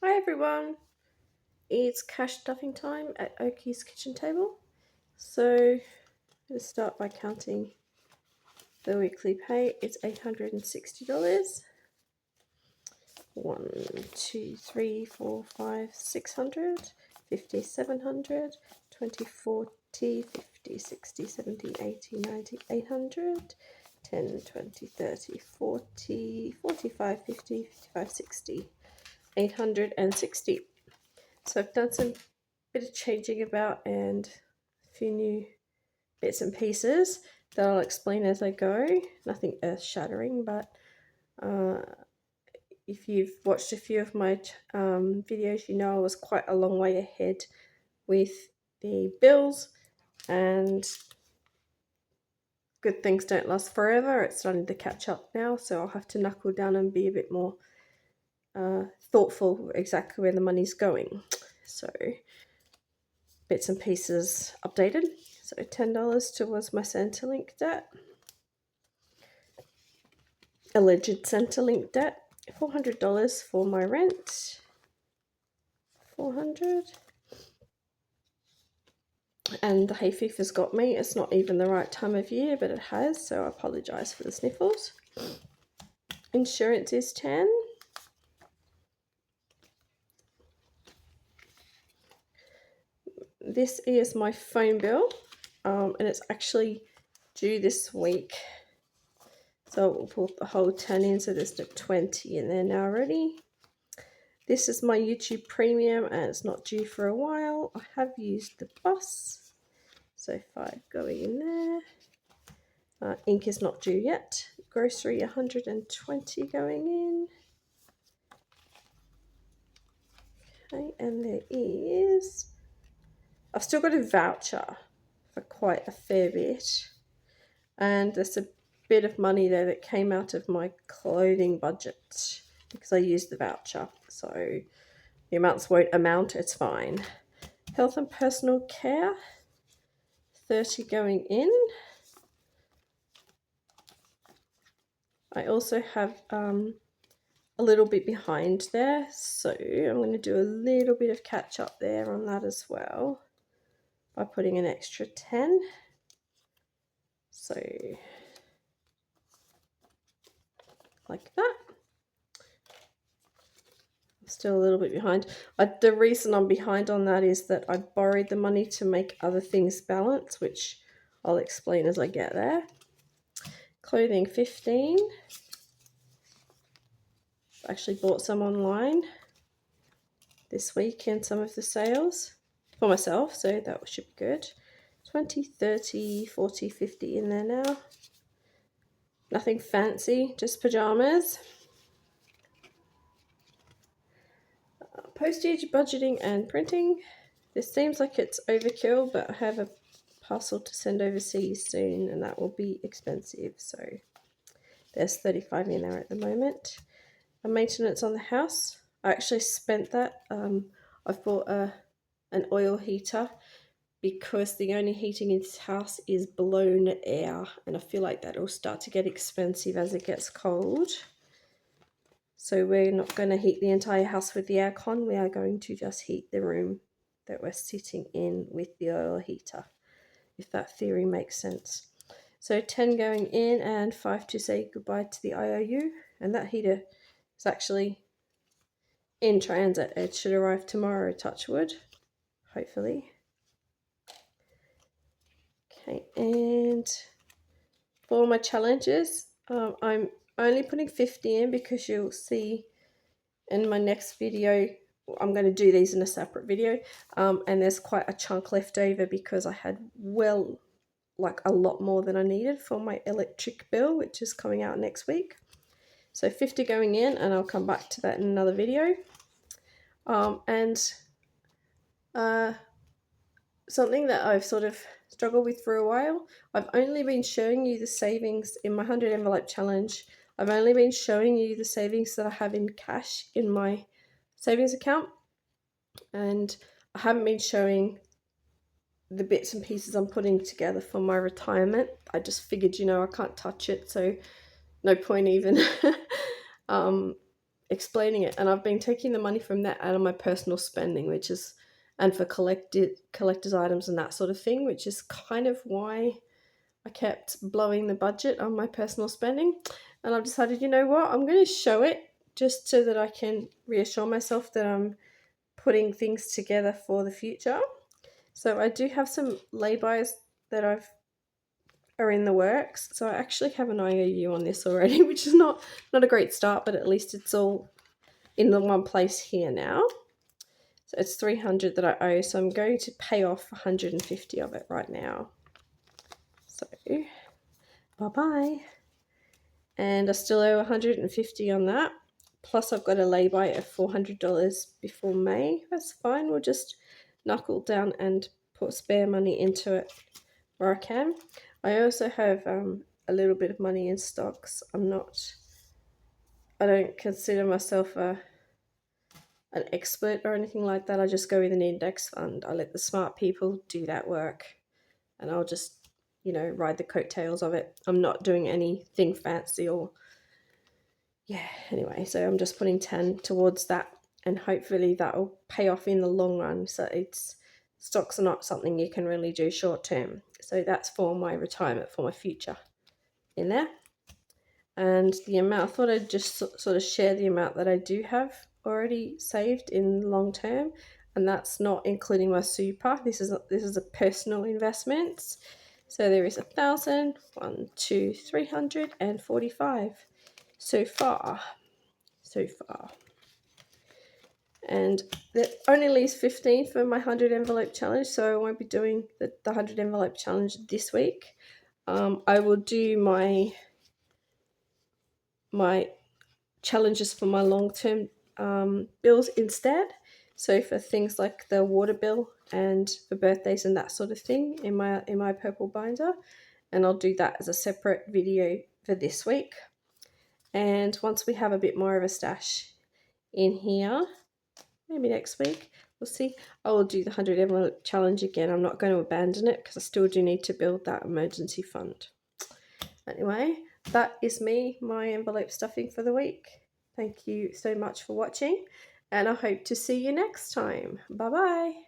Hi everyone, it's cash stuffing time at Oakkey's kitchen table. So I'm going to start by counting the weekly pay. It's $860. 1, 2, 3, 4, 5, 600, 50, 700, 20, 40, 50, 60, 70, 80, 90, 800, 10, 20, 30, 40, 45, 50, 55, 60, 860. So I've done some bit of changing about and a few new bits and pieces that I'll explain as I go. Nothing earth shattering, but uh, if you've watched a few of my videos, you know I was quite a long way ahead with the bills, and good things don't last forever. It's starting to catch up now, so I'll have to knuckle down and be a bit more thoughtful exactly where the money's going. So bits and pieces updated. So $10 towards my Centrelink debt, alleged Centrelink debt, $400 for my rent, 400. And the hay fever's got me. It's not even the right time of year, but it has, so I apologise for the sniffles. Insurance is 10. This is my phone bill, and it's actually due this week. So we'll put the whole 10 in, so there's the 20 in there now already. This is my YouTube Premium, and it's not due for a while. I have used the bus, so 5 going in there. Ink is not due yet. Grocery, 120 going in. Okay, and there is... I've still got a voucher for quite a fair bit, and there's a bit of money there that came out of my clothing budget because I used the voucher, so the amounts won't amount, it's fine. Health and personal care, 30 going in. I also have a little bit behind there, so I'm going to do a little bit of catch up there on that as well by putting an extra 10. So like that. Still a little bit behind. The reason I'm behind on that is that I borrowed the money to make other things balance, which I'll explain as I get there. Clothing, 15. Actually bought some online this week in some of the sales for myself, so that should be good. 20, 30, 40, 50 in there now. Nothing fancy, just pajamas. Postage, budgeting and printing. This seems like it's overkill, but I have a parcel to send overseas soon and that will be expensive, so there's 35 in there at the moment. A maintenance on the house, I actually spent that. I've bought an oil heater because the only heating in this house is blown air, and I feel like that'll start to get expensive as it gets cold. So we're not going to heat the entire house with the aircon, we are going to just heat the room that we're sitting in with the oil heater, if that theory makes sense. So 10 going in and 5 to say goodbye to the IOU, and that heater is actually in transit. It should arrive tomorrow, touch wood, hopefully. Okay, and for all my challenges, I'm only putting 50 in because you'll see in my next video, I'm going to do these in a separate video, and there's quite a chunk left over because I had like a lot more than I needed for my electric bill, which is coming out next week. So 50 going in, and I'll come back to that in another video. Something that I've sort of struggled with for a while, I've only been showing you the savings in my 100 envelope challenge. I've only been showing you the savings that I have in cash in my savings account, and I haven't been showing the bits and pieces I'm putting together for my retirement. I just figured, I can't touch it, so no point even explaining it, and I've been taking the money from that out of my personal spending, which is, and for collector's items and that sort of thing, which is kind of why I kept blowing the budget on my personal spending. And I've decided, you know what, I'm going to show it just so that I can reassure myself that I'm putting things together for the future. So I do have some lay-bys that are in the works. So I actually have an IOU on this already, which is not a great start, but at least it's all in the one place here now. So it's 300 that I owe, so I'm going to pay off 150 of it right now. So bye-bye. And I still owe 150 on that. Plus I've got a lay-by of $400 before May. That's fine. We'll just knuckle down and put spare money into it where I can. I also have a little bit of money in stocks. I don't consider myself an expert or anything like that. I just go with an index fund. I let the smart people do that work, and I'll just, you know, ride the coattails of it. I'm not doing anything fancy or, yeah, anyway, so I'm just putting 10 towards that, and hopefully that will pay off in the long run. So stocks are not something you can really do short term. So that's for my retirement, for my future in there. And the amount, I thought I'd just sort of share the amount that I do have already saved in long term, and that's not including my super. This is a personal investment. So there is 1,000, 1, 2, 345 so far. And that only leaves 15 for my 100 envelope challenge, so I won't be doing the 100 envelope challenge this week. I will do my challenges for my long-term bills instead. So for things like the water bill and for birthdays and that sort of thing in my purple binder, and I'll do that as a separate video for this week. And once we have a bit more of a stash in here, maybe next week, we'll see, I will do the 100 envelope challenge again. I'm not going to abandon it because I still do need to build that emergency fund. Anyway, that is my envelope stuffing for the week. Thank you so much for watching, and I hope to see you next time. Bye bye.